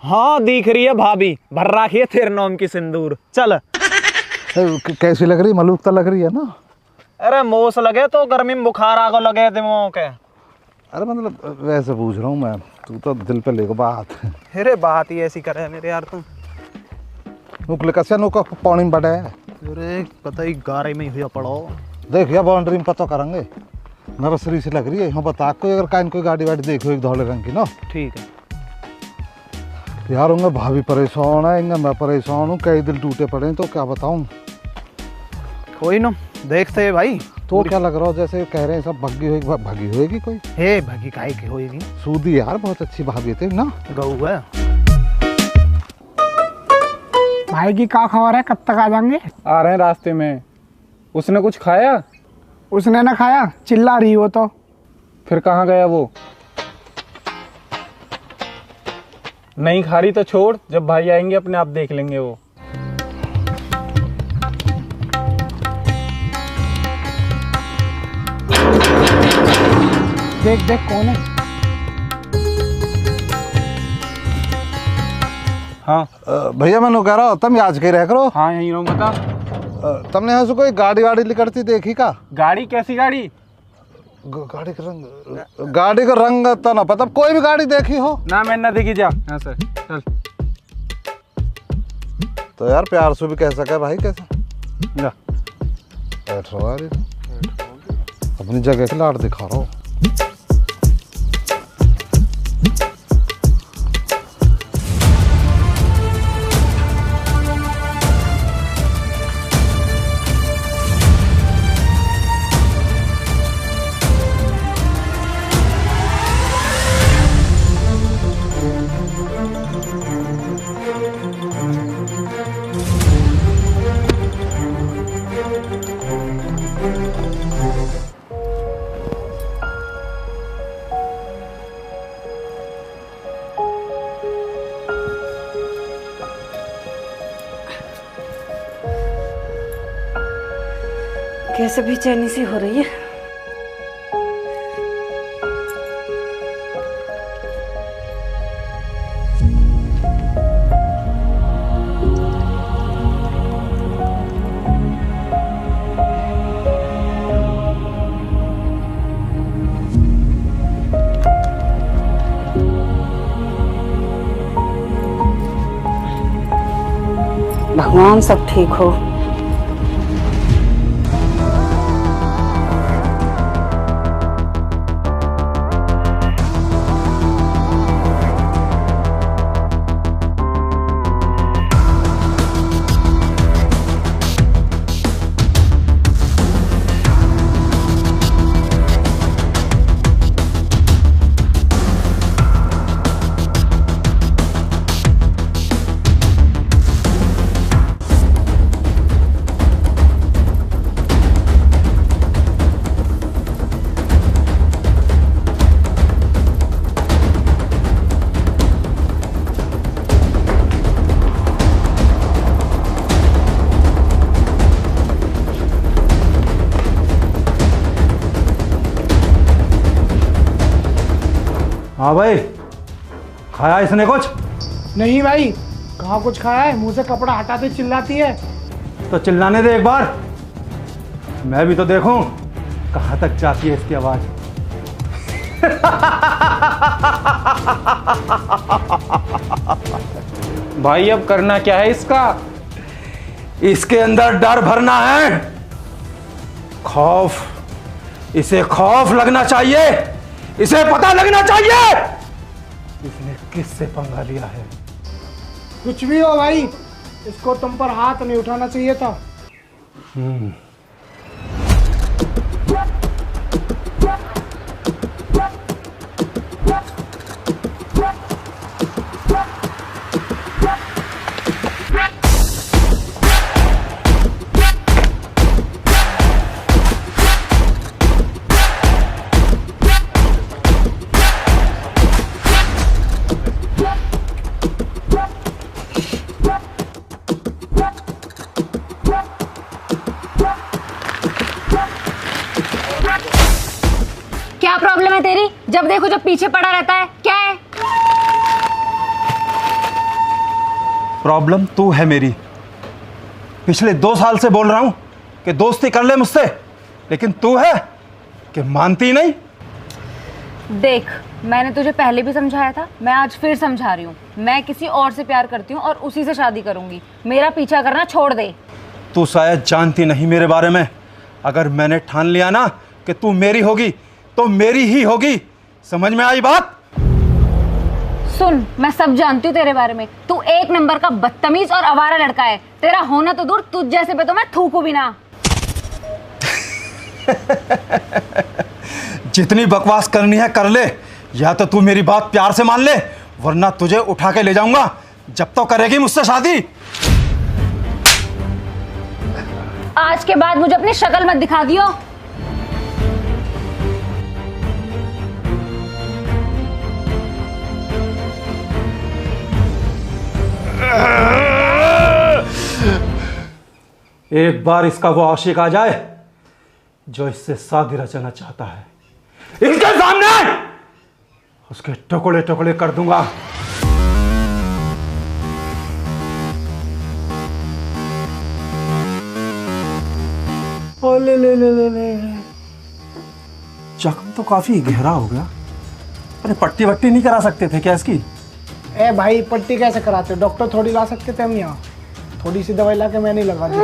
हाँ दिख रही है भाभी, भर रखी है तेरे नाम की सिंदूर। चल कैसी लग रही? मलूक तो लग रही है ना? अरे मोस लगे तो गर्मी में बुखार आगो लगे दिमाग के। अरे मतलब वैसे पूछ रहा हूँ मैं, तू तो दिल पे लेको बात। अरे बात ही ऐसी करे मेरे यार। तुम नुकले कसे नुका पानी में बड़ा है। अरे पता ही गारे में ही पड़ो। देख या बाउंड्री में पता करेंगे। नर्सरी से लग रही है यहाँ, बता कोई अगर काइन कोई गाड़ी वाड़ी देखो एक धौले रंग की ना। ठीक है यार होंगे भाभी परेशान है, मैं परेशान हूँ, कई दिल टूटे पड़े हैं, तो क्या बताऊँ। कोई ना देखते है भाई। तो क्या लग रहा हो जैसे कह रहे हैं सब भगी होगी कोई? हे भगी काहे की होएगी? सूदी यार बहुत अच्छी भाभी थी ना। गऊ है। भाई की क्या खबर है, कब तक आ जाएंगे? आ रहे हैं रास्ते में। उसने कुछ खाया? उसने ना खाया, चिल्ला रही हो तो। फिर कहाँ गया वो? नहीं खा रही तो छोड़, जब भाई आएंगे अपने आप देख लेंगे वो। देख देख कौन है। हाँ भैया मैं कह रहा हूँ तुम आज के रह करो। हाँ यही रहो। बता तुमने यहाँ से कोई गाड़ी वाड़ी निकलती देखी का? गाड़ी कैसी गाड़ी? गाड़ी का रंग तो ना पता, कोई भी गाड़ी देखी हो ना? मैं ना देखी। जा यहाँ से चल। तो यार प्यार से भी कह सके भाई, कैसे जा बैठ रहो यार, अपनी जगह के लाड़ दिखा रहा हूँ। कैसे बेचैनी सी हो रही है। भगवान सब ठीक हो। हाँ भाई, खाया इसने कुछ? नहीं भाई, कहाँ कुछ खाया है, मुंह से कपड़ा हटाते चिल्लाती है। तो चिल्लाने दे एक बार, मैं भी तो देखूं कहाँ तक जाती है इसकी आवाज। भाई अब करना क्या है इसका? इसके अंदर डर भरना है, खौफ। इसे खौफ लगना चाहिए, इसे पता लगना चाहिए इसने किससे पंगा लिया है। कुछ भी हो भाई, इसको तुम पर हाथ नहीं उठाना चाहिए था। क्या प्रॉब्लम है तेरी? जब देखो जब पीछे पड़ा रहता है, क्या है? प्रॉब्लम तू है मेरी। पिछले 2 साल से बोल रहा हूं कि दोस्ती कर ले मुझसे, लेकिन तू है कि मानती नहीं। देख, मैंने तुझे पहले भी समझाया था, मैं आज फिर समझा रही हूँ। मैं किसी और से प्यार करती हूँ और उसी से शादी करूंगी। मेरा पीछा करना छोड़ दे। तू शायद जानती नहीं मेरे बारे में। अगर मैंने ठान लिया ना कि तू मेरी होगी तो मेरी ही होगी। समझ में आई बात? सुन, मैं सब जानती हूँ तेरे बारे में। तू एक नंबर का बदतमीज और आवारा लड़का है। तेरा होना तो दूर, तुझ जैसे पे तो मैं थूकूं भी ना। जितनी बकवास करनी है कर ले, या तो तू मेरी बात प्यार से मान ले, वरना तुझे उठा के ले जाऊंगा। जब तो करेगी मुझसे शादी। आज के बाद मुझे अपनी शक्ल मत दिखा दियो। एक बार इसका वो आशिक आ जाए जो इससे शादी रचना चाहता है, इसके सामने उसके टुकड़े टुकड़े कर दूंगा। ओ ले ले ले ले ले, जख्म तो काफी गहरा हो गया। अरे पट्टी वट्टी नहीं करा सकते थे क्या इसकी? ए भाई, पट्टी कैसे कराते? डॉक्टर थोड़ी ला सकते थे हम यहाँ। थोड़ी सी दवाई ला के मैं नहीं लगा दी।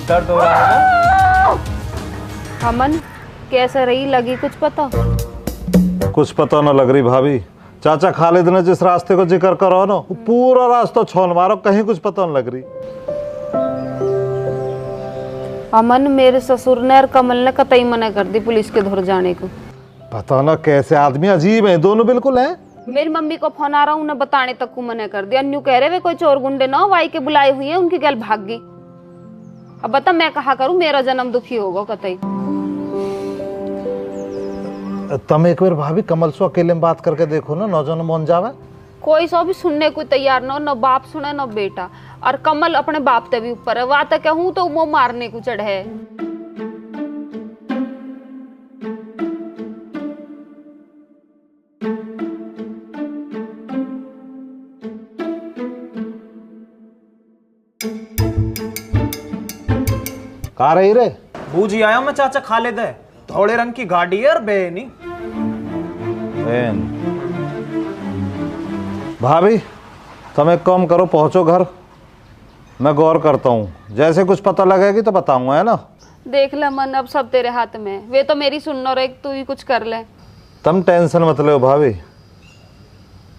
दर्द हो रहा है? अमन, कैसे रही? लगी कुछ पता? कुछ पता न लग रही भाभी। चाचा खालिद ने जिस रास्ते को जिक्र करो ना, वो पूरा रास्ता छोड़ मारो, कहीं कुछ पता न लग रही। अमन, मेरे ससुर ने और कमल ने कतई मना कर दी पुलिस के धुर जाने को। पता ना कैसे आदमी अजीब है, दोनों बिल्कुल हैं। मेरी मम्मी को फोन आ रहा हूँ, उन्हें बताने तक को मना कर दिया। अन्यू कह रहे वे कोई चोर गुंडे ना हो, वाई के बुलाए हुई है, उनकी गल भाग गई। अब बता मैं कहा करूँ, मेरा जन्म दुखी होगा कतई। तुम एक बार भाभी कमल से अकेले में बात करके देखो ना, नौजवान मन जावे। कोई सो भी सुनने को तैयार न हो, न बाप सुने न बेटा। और कमल अपने बाप ते भी ऊपर है, वहां तक कहूँ तो वो मारने को चढ़ है। कहाँ रही रे? बूझी आया मैं चाचा खालिद है, थोड़े रंग की गाड़ी है और बेनी। भाभी तुम एक काम करो, पहुंचो घर, मैं गौर करता हूँ, जैसे कुछ पता लगेगी तो बताऊंगा, है ना? देख ले मन, अब सब तेरे हाथ में है। वे तो मेरी सुनना रहे, तू ही कुछ कर ले। तुम टेंशन मत लो भाभी,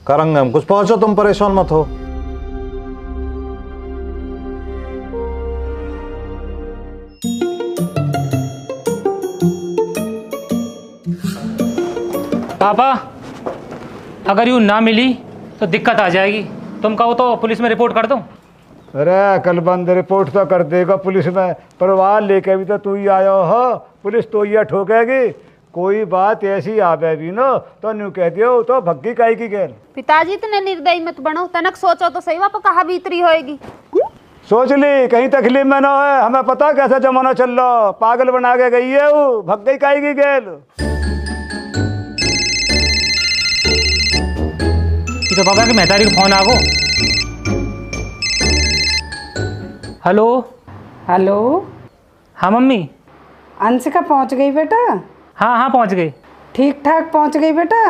करेंगे हम कुछ। पहुंचो तुम, परेशान मत हो। पापा अगर यूँ ना मिली तो दिक्कत आ जाएगी। तुम कहो तो पुलिस में रिपोर्ट कर दूं? अरे कल बंद रिपोर्ट तो कर देगा पुलिस में, परिवार लेके भी तो तू ही आयो हो, पुलिस तो ये ठोकेगी। कोई बात ऐसी आवे भी ना तो न्यू कह दियो तो भग्गी काई की गैर। पिताजी इतने निर्दयी मत बनो, तनक सोचो तो सही, वहाँ कहाँ बीतरी होएगी। सोच ली कहीं तकलीफ में ना है, हमें पता कैसा जमाना चल रहा, पागल बना के गई है वो, भग गई काई की गैर। तो पापा के मेहतारी को फोन आगो। Hello hello. हाँ मम्मी। अंशिका पहुंच गई बेटा? हाँ हाँ पहुंच गई। ठीक ठाक पहुंच गई बेटा?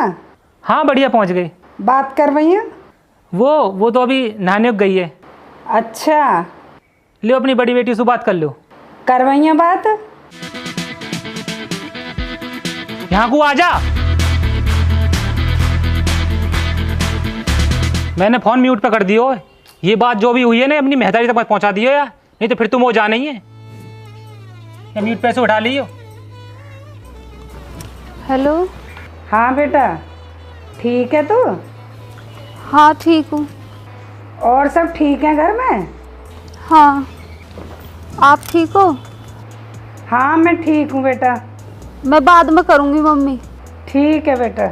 हाँ बढ़िया पहुंच गई। बात कर रही है? वो तो अभी नहाने गई है। अच्छा, लो अपनी बड़ी बेटी से बात कर लो। कर रही है बात? यहाँ को आजा। मैंने फोन म्यूट पे कर दियो। ये बात जो भी हुई है ना अपनी मेहतारी तक पहुंचा दियो यार, नहीं तो फिर तुम वो जाना ही है। या म्यूट पे से उठा लियो। हेलो। हाँ बेटा, ठीक है तू? हाँ ठीक हूँ। और सब ठीक है घर में? हाँ, आप ठीक हो? हाँ मैं ठीक हूँ बेटा। मैं बाद में करूँगी मम्मी। ठीक है बेटा।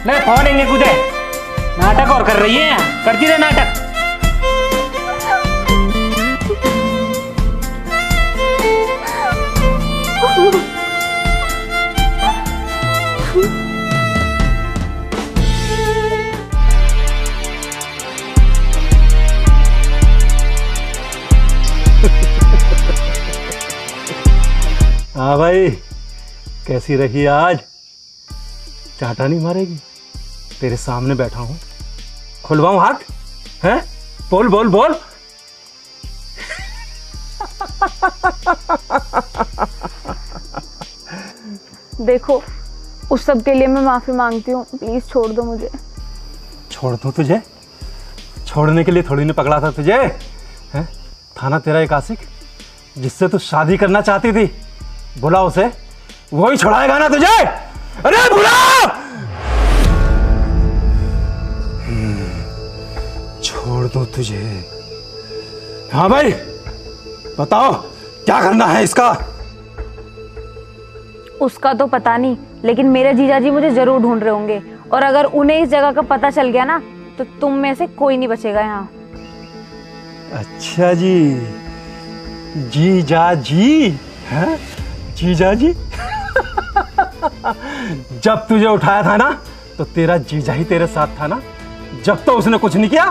नहीं फोन इंगे कुदे नाटक और कर रही है, करती रहे नाटक। हाँ भाई, कैसी रही आज? चाटा नहीं मारेगी? तेरे सामने बैठा हूं, खुलवाऊं हाथ? हैं? बोल बोल बोल। देखो, उस सब के लिए मैं माफी मांगती हूँ, प्लीज छोड़ दो मुझे। छोड़ दूं तुझे? छोड़ने के लिए थोड़ी ने पकड़ा था तुझे, हैं? था ना तेरा एक आशिक जिससे तू शादी करना चाहती थी, बुला उसे, वही छुड़ाएगा ना तुझे। अरे बुला। छोड़ दूं तुझे? हाँ भाई बताओ क्या करना है इसका? उसका तो पता नहीं, लेकिन मेरे जीजाजी मुझे जरूर ढूंढ रहे होंगे, और अगर उन्हें इस जगह का पता चल गया ना तो तुम में से कोई नहीं बचेगा यहाँ। अच्छा जी, जीजा जी, हैं? जीजा जी जब तुझे उठाया था ना तो तेरा जीजा ही तेरे साथ था ना, जब तो उसने कुछ नहीं किया।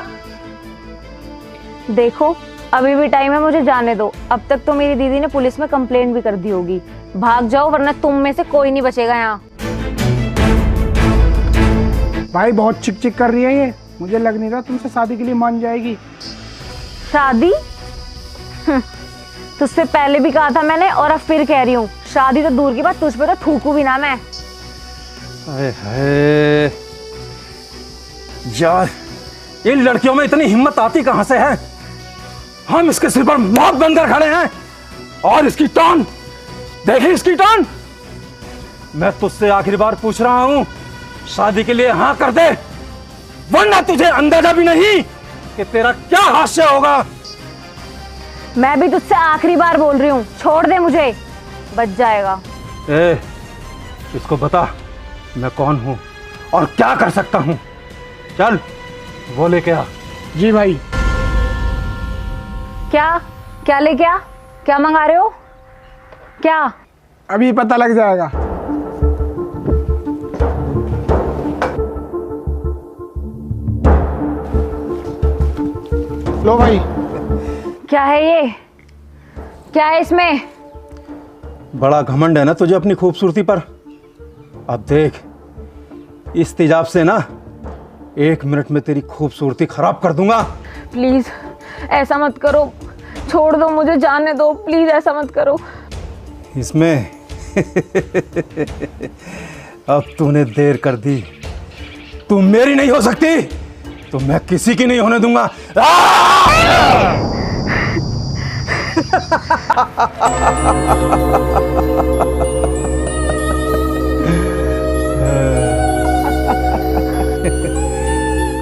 देखो अभी भी टाइम है, मुझे जाने दो। अब तक तो मेरी दीदी ने पुलिस में कंप्लेंट भी कर दी होगी। भाग जाओ वरना तुम में से कोई नहीं बचेगा यहाँ। भाई बहुत चिक चिक कर रही है ये, मुझे लग नहीं रहा तुमसे शादी के लिए मान जाएगी। शादी? तुझसे पहले भी कहा था मैंने और अब फिर कह रही हूँ, शादी तो दूर की बात, तुझ पे तो थूकू भी ना मैं। अरे है यार, ये लड़कियों में इतनी हिम्मत आती कहां से है? हम इसके सिर पर मौत बनकर खड़े हैं और इसकी टोन देखिए, इसकी टोन। मैं तुझसे आखिरी बार पूछ रहा हूं, शादी के लिए हाँ कर दे, वरना तुझे अंदाजा भी नहीं कि तेरा क्या हास्य होगा। मैं भी तुझसे आखिरी बार बोल रही हूँ, छोड़ दे मुझे, बच जाएगा। ए, इसको बता मैं कौन हूं और क्या कर सकता हूं। चल वो लेके आ। जी भाई। क्या क्या लेके आ? क्या मंगा रहे हो? क्या? अभी पता लग जाएगा। लो भाई। क्या है ये? क्या है इसमें? बड़ा घमंड है ना तुझे अपनी खूबसूरती पर। अब देख, इस तेजाब से ना 1 मिनट में तेरी खूबसूरती खराब कर दूंगा। प्लीज ऐसा मत करो, छोड़ दो मुझे, जाने दो, प्लीज ऐसा मत करो। इसमें अब तूने देर कर दी, तू मेरी नहीं हो सकती तो मैं किसी की नहीं होने दूंगा।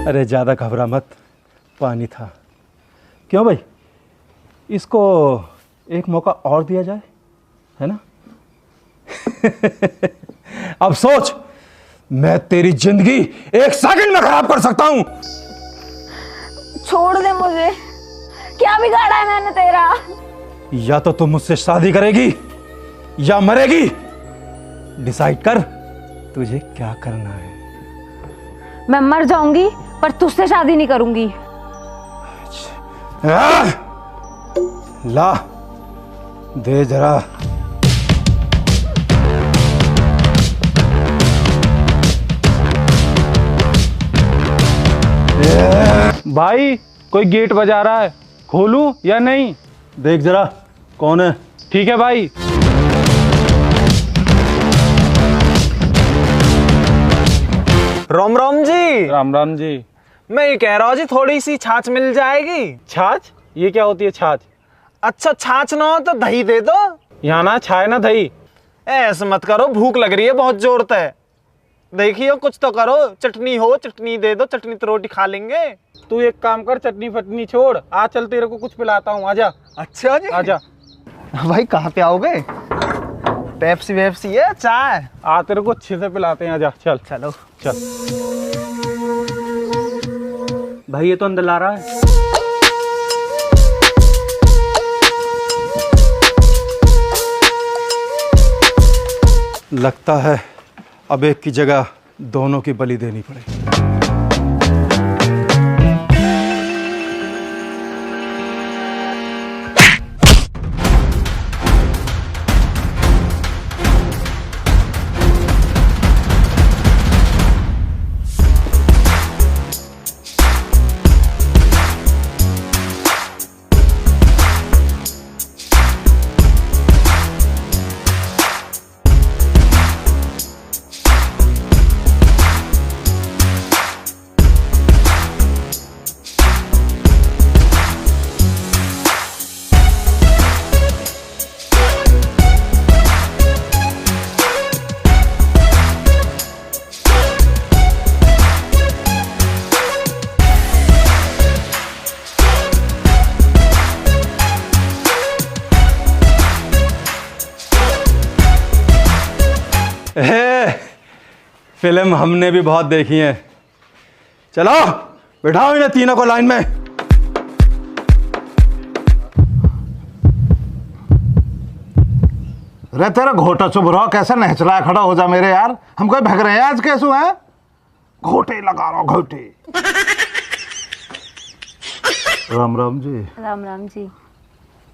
अरे ज्यादा घबरा मत, पानी था। क्यों भाई, इसको एक मौका और दिया जाए, है ना? अब सोच, मैं तेरी जिंदगी 1 सेकंड में खराब कर सकता हूं। छोड़ दे मुझे, क्या बिगाड़ा है मैंने तेरा? या तो तुम मुझसे शादी करेगी या मरेगी, डिसाइड कर तुझे क्या करना है। मैं मर जाऊंगी पर तुझसे शादी नहीं करूंगी। ला दे जरा। भाई कोई गेट बजा रहा है, खोलूं या नहीं? देख जरा कौन है। ठीक है भाई। राम राम जी। राम राम जी। मैं ये कह रहा हूँ जी, थोड़ी सी छाछ मिल जाएगी? छाछ? ये क्या होती है छाछ? अच्छा छाछ ना हो तो दही दे दो। यहाँ ना छाए ना दही। ऐसे मत करो, भूख लग रही है बहुत जोर से। देखिए कुछ तो करो, चटनी हो चटनी दे दो, चटनी तो रोटी खा लेंगे। तू एक काम कर, चटनी फटनी छोड़, आ चल तेरे को कुछ पिलाता हूँ, आजा। अच्छा जी, आजा। भाई कहाँ पे आओगे? पेप्सी वेप्सी है, चाय? आ तेरे को अच्छे से पिलाते हैं, आजा। चल चलो चल। भाई ये तो अंदर ला रहा है। लगता है अब एक की जगह दोनों की बलि देनी पड़ेगी। फिल्म हमने भी बहुत देखी है। चलो बिठाओ इन्हें तीनों को लाइन में। रे तेरा घोटा चुभ रहा, कैसा नहचरा खड़ा हो जा मेरे यार, हम कोई भग रहे हैं आज कैसू है, घोटे लगा रहा घोटे। राम राम जी। राम राम जी।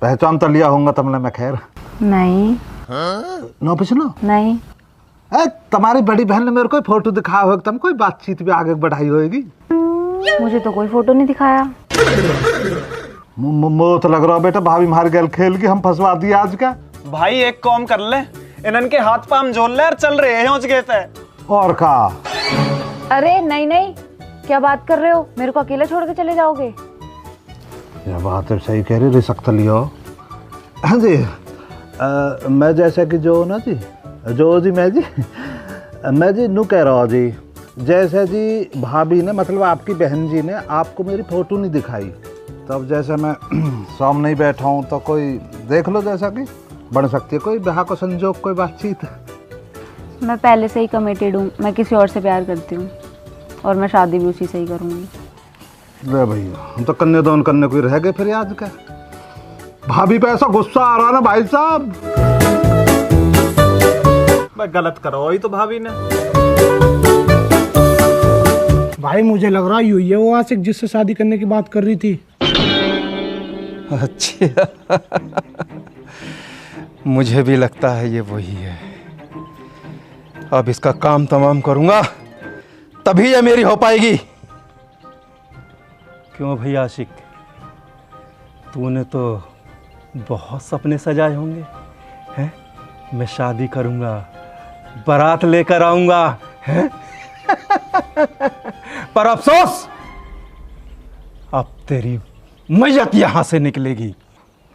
पहचान तो लिया होगा तुमने मैं खैर? नहीं। नो पिछनो? नहीं। तुम्हारी बड़ी बहन ने मेरे को फोटो दिखाया होगा, तुम कोई बातचीत भी आगे बढ़ाई होगी? मुझे तो कोई फोटो नहीं दिखाया। तो लग रहा बेटा भाभी मार गल खेल के हम फंसवा दिए आज का। भाई एक काम कर ले, इनन के हाथ पाम जोड़ ले और चल रहे हैं उस गए थे। और का? अरे नहीं नहीं, क्या बात कर रहे हो, मेरे को अकेला छोड़ के चले जाओगे? यह बात है, सही कह रही, रिसक लियो। हाँ जी, मैं जैसा कि जो ना जी, जो जी मैं जी नू कह रहा हूँ जी, जैसे जी भाभी ने मतलब आपकी बहन जी ने आपको मेरी फोटो नहीं दिखाई, तब जैसे मैं सामने ही बैठा हूँ तो कोई देख लो, जैसा कि बन सकती है कोई ब्याह को संजोग, कोई बातचीत। मैं पहले से ही कमिटेड हूँ, मैं किसी और से प्यार करती हूँ और मैं शादी भी उसी से ही करूँगी। ले भैया, हम तो कन्यादान करने को ही रह गए फिर आज का। भाभी पे ऐसा गुस्सा आ रहा ना भाई साहब। गलत करो ही तो भाभी ने। भाई मुझे लग रहा यू ये वो आशिक जिससे शादी करने की बात कर रही थी। अच्छा मुझे भी लगता है ये वही है। अब इसका काम तमाम करूंगा तभी ये मेरी हो पाएगी। क्यों भाई आशिक, तूने तो बहुत सपने सजाए होंगे हैं? मैं शादी करूंगा, बारात लेकर आऊंगा, हैं? पर अफसोस अब तेरी मैयत यहां से निकलेगी।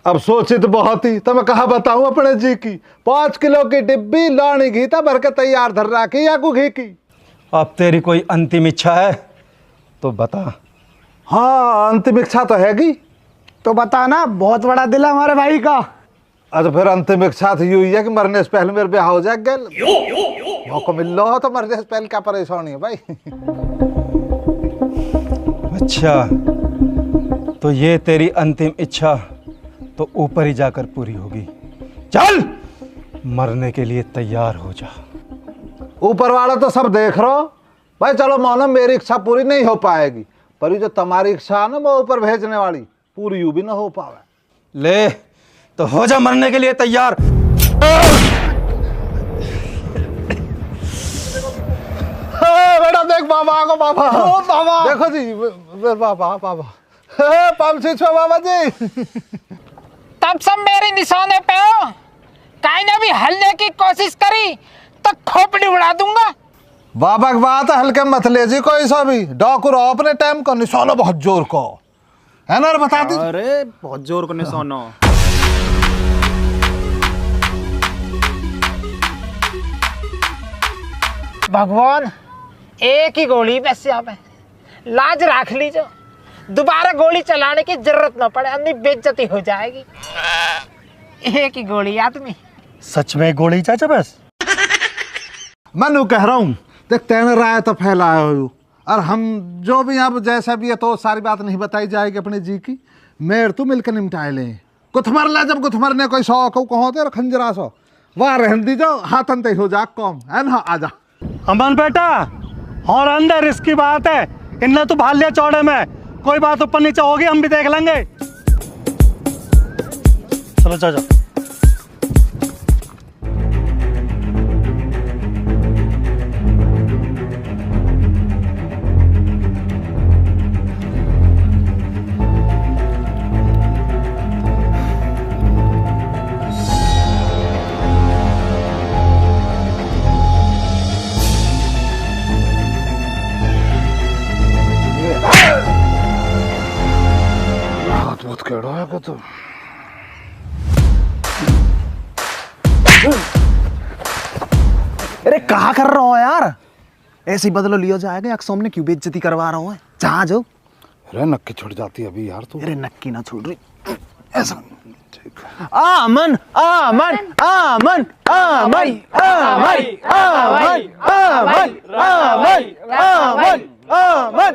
अब सोचित बहुत ही, तो मैं कहा बताऊं अपने जी की 5 किलो की डिब्बी लानी घी था भर के तैयार धर रखी या को घी की। अब तेरी कोई अंतिम इच्छा है तो बता। हाँ अंतिम इच्छा तो हैगी। तो बता ना, बहुत बड़ा दिल है हमारे भाई का। अच्छा फिर अंतिम इच्छा तो यूं ही है कि मरने से पहले मेरे ब्याह हो जाए। मौका मिल लो हो तो मरने से पहले क्या परेशानी है भाई। अच्छा तो ये तेरी अंतिम इच्छा तो ऊपर ही जाकर पूरी होगी। चल मरने के लिए तैयार हो जा। ऊपर वाला तो सब देख रहा हो भाई। चलो मानो मेरी इच्छा पूरी नहीं हो पाएगी, पर ये जो तुम्हारी इच्छा है ना वो ऊपर भेजने वाली, पूरी यूं भी ना हो पावे। ले तो हो जा मरने के लिए तैयार। बेटा देख बाबा को, बाबा ओ बाबा देखो जी, बाबा बाबा जी। तब सब मेरे निशाने पे हो, काई ने भी हलने की कोशिश करी तो खोपड़ी उड़ा दूंगा। बाबा की बात हल्के मत ले जी, कोई सा भी डाकू रहो अपने टाइम को, निशाना बहुत जोर को है ना, बता दी। अरे बहुत जोर को निशाना। भगवान एक ही गोली बस यहाँ पे, लाज रख लीजिए, दोबारा गोली चलाने की जरूरत न पड़े, अपनी बेइज्जती हो जाएगी। एक ही गोली आदमी। सच में गोली चाचा बस? मैं नू कह रहा हूँ देख, तेने राय तो फैलाया हो और हम जो भी यहाँ जैसा भी है तो सारी बात नहीं बताई जाएगी अपने जी की। मेरे तो मिलकर निपटाए लें, गुथमर ले, जब गुथमर ने कोई शौक हो कहो तेरा खंजरा सो वह रहन दी जाओ, हाथ अंत हो जा कौम है ना। आजा अमन बेटा, और अंदर इसकी बात है, इन्हें तो भाल लिया चौड़े में, कोई बात ऊपर नीचे होगी हम भी देख लेंगे। चलो चाचा। बहुत केड़ो है को तो। अरे कहा कर रहा हो यार, ऐसे ही बदलो लियो जाएगा, एक सामने क्यों बेइज्जती करवा रहा हूँ। जहाँ जाओ। अरे नक्की छुट जाती है अभी यार तू। अरे नक्की ना छोड़ रही ऐसा। आमन आमन आमन आमन आमन आमन आमन आमन आमन आमन।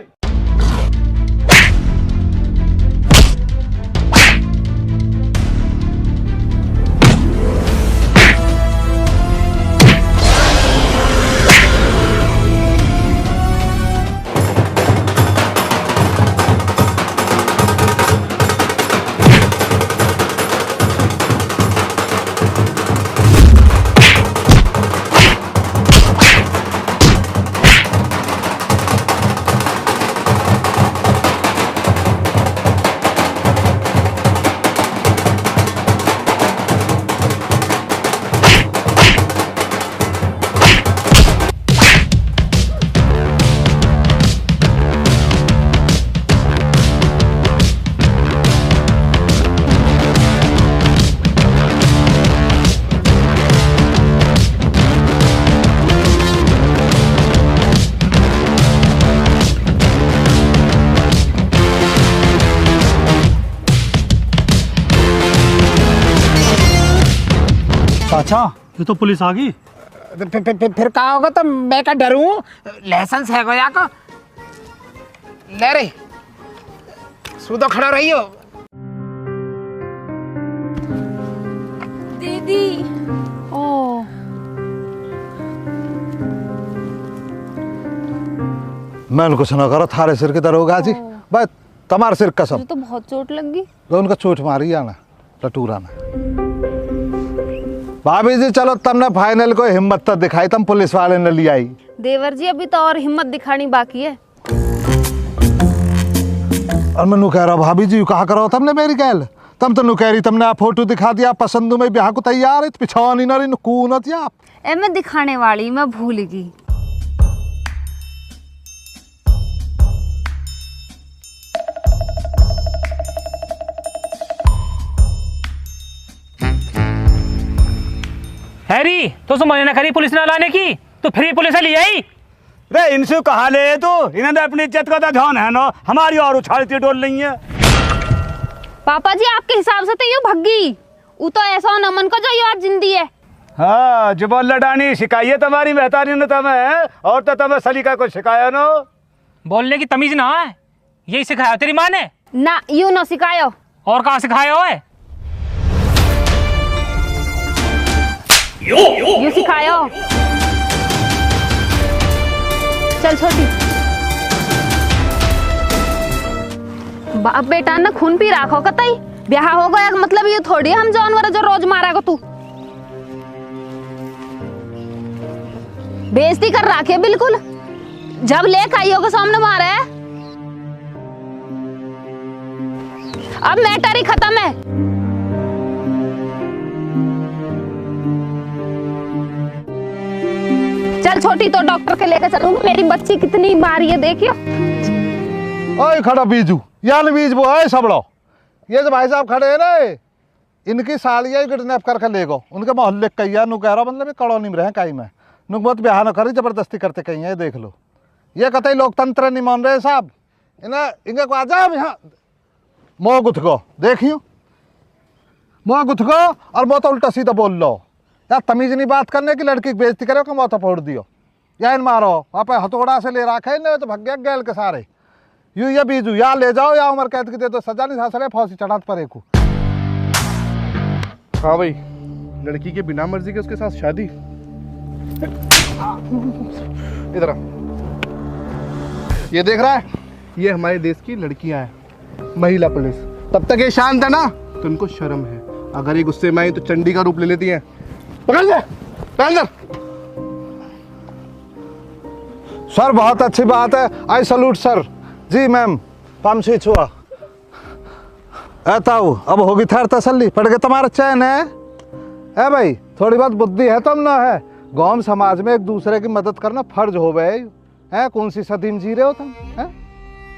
अच्छा, ये तो पुलिस आ गई। फिर कहा होगा तो मैं का डरूं? लाइसेंस है गोया को ले रे, सूदो खड़ा रही हो। दीदी ओ मैंने कुछ ना करो, थारे सिर के दरोगा जी, भाई तुम्हारे सिर कसम। मुझे तो बहुत चोट लग गई। तो उनका चोट मारी आना लटूरा ना। भाभी जी चलो, तुमने फाइनल को हिम्मत तो दिखाई, तुम पुलिस वाले ने लिया आई। देवर जी अभी तो और हिम्मत दिखानी बाकी है। और मैं कह रहा भाभी जी कहा करो तुमने मेरी गैल, तुम तो कह रही तुमने आप फोटो दिखा दिया पसंद में ब्याह को तैयार है, पिछानी ना रही कूनत या आप। ए मैं दिखाने वाली, मैं भूल गई। हैरी तो मने ना करी पुलिस ना लाने की, तो फिर पुलिस ले आई। रे इनसे कहा ले तू, इन्होंने अपनी इज्जत का तो ध्यान है ना, हमारी और उछालती डोल नहीं है। पापा जी आपके हिसाब से तो ये भग्गी, वो तो ऐसा नमन को जो ये आज जिंदी है। हाँ जुबान लड़ानी सिखाइए तुम्हारी मेहतारी ने तुम्हें, और तो तुम्हें सलीका को सिखाया ना। बोलने की तमीज ना है, यही सिखाया तेरी माँ ने? ना यूं ना सिखायो। और कहाँ सिखाया है? यू सिखायो। चल छोटी, बाप बेटा ना खून पी राखो कतई, ब्याह हो गया मतलब ये थोड़ी हम जानवर जो रोज मारा को तू बेइज्जती कर राखे बिल्कुल। जब ले खाइयो के सामने मारे, अब मैटर ही खत्म है। चल छोटी तो डॉक्टर के लेकर चलूंगी, मेरी बच्ची कितनी मारी है देखियो। ओए खड़ा बीजू, यान बीज वो है सबड़ो, ये जो भाई साहब खड़े हैं ना, इनकी सालियाँ किडनैप करके ले गो, उनके मोहल्ले कैया नु कह रहा मतलब कॉलोनी में रहे कहीं में नु बहुत ब्याह न करी, जबरदस्ती करते कहीं है। देख लो ये कतई लोकतंत्र नहीं मान रहे साहब, इन्हें इनके को आ जाओ यहाँ मोह गुथ गो, देखियो मोह गुथ गो और बहुत उल्टा सीधा बोल लो यार, तमीज नहीं बात करने की, लड़की की बेइज्जती करो कि मौत फोड़ दियो या इन मारो, वहाँ पे हथौड़ा से ले रखा है तो भग गया गैल के सारे। यूं ये बीजू या ले जाओ या उम्र कैद की दे दो, सजा नहीं सासरे फांसी चढ़ात पर एक। हाँ भाई, लड़की के बिना मर्जी के उसके साथ शादी। इधर आ, ये देख रहा है, ये हमारे देश की लड़कियां हैं, महिला पुलिस। तब तक ये शांत है ना तो इनको शर्म है, अगर ये गुस्से में आई तो चंडी का रूप ले लेती हैं। पकड़ ले, पकड़ ले। सर बहुत अच्छी बात है, आई सल्यूट सर। जी मैम, पाम से छुआ ऐता हूँ, अब होगी थर तसल्ली, पड़ गए तुम्हारा चैन है भाई, थोड़ी बहुत बुद्धि है तुम ना है। गांव समाज में एक दूसरे की मदद करना फर्ज हो गए है, कौन सी सदी में जी रहे हो तुम है?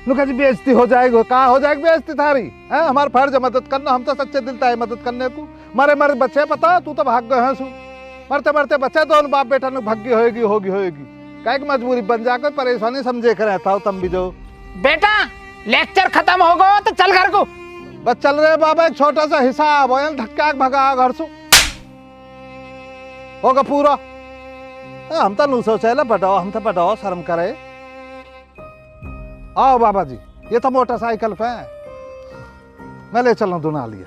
नुका जी बेइज्जती हो जाएगी, कहाँ हो जाएगी बेइज्जती थारी है? हमारा फर्ज है मदद करना, हम तो सच्चे दिल है मदद करने को। मरे मरे बच्चे पता, तू तो भाग गए हैं सु, मरते मरते बच्चे दोनों बाप बेटा ने भाग्य होगी क्या की मजबूरी बन जाकर परेशानी समझे कर रहता हो तुम भी। जो बेटा लेक्चर खत्म हो गो तो चल घर को। बस चल रहे बाबा, एक छोटा सा हिसाब हो धक्का भगा घर से होगा पूरा। हम तो नूसो चले पटाओ, हम तो पटाओ शर्म करे। आओ बाबा जी, ये तो मोटरसाइकिल पे है, मैं ले चलूं दुना लिया।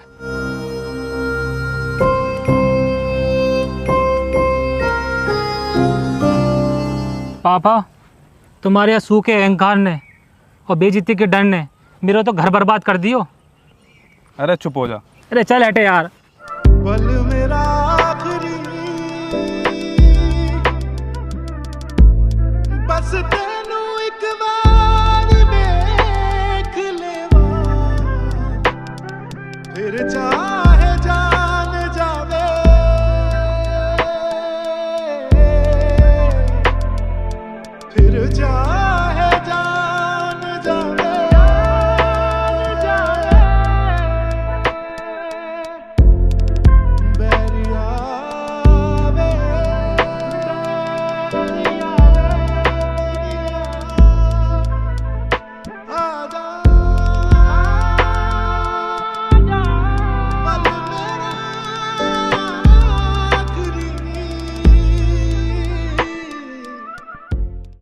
पापा तुम्हारे सूखे अहंकार ने और बेइज्जती के डर ने मेरा तो घर बर्बाद कर दियो। अरे चुप हो जा। अरे चल हटे यार।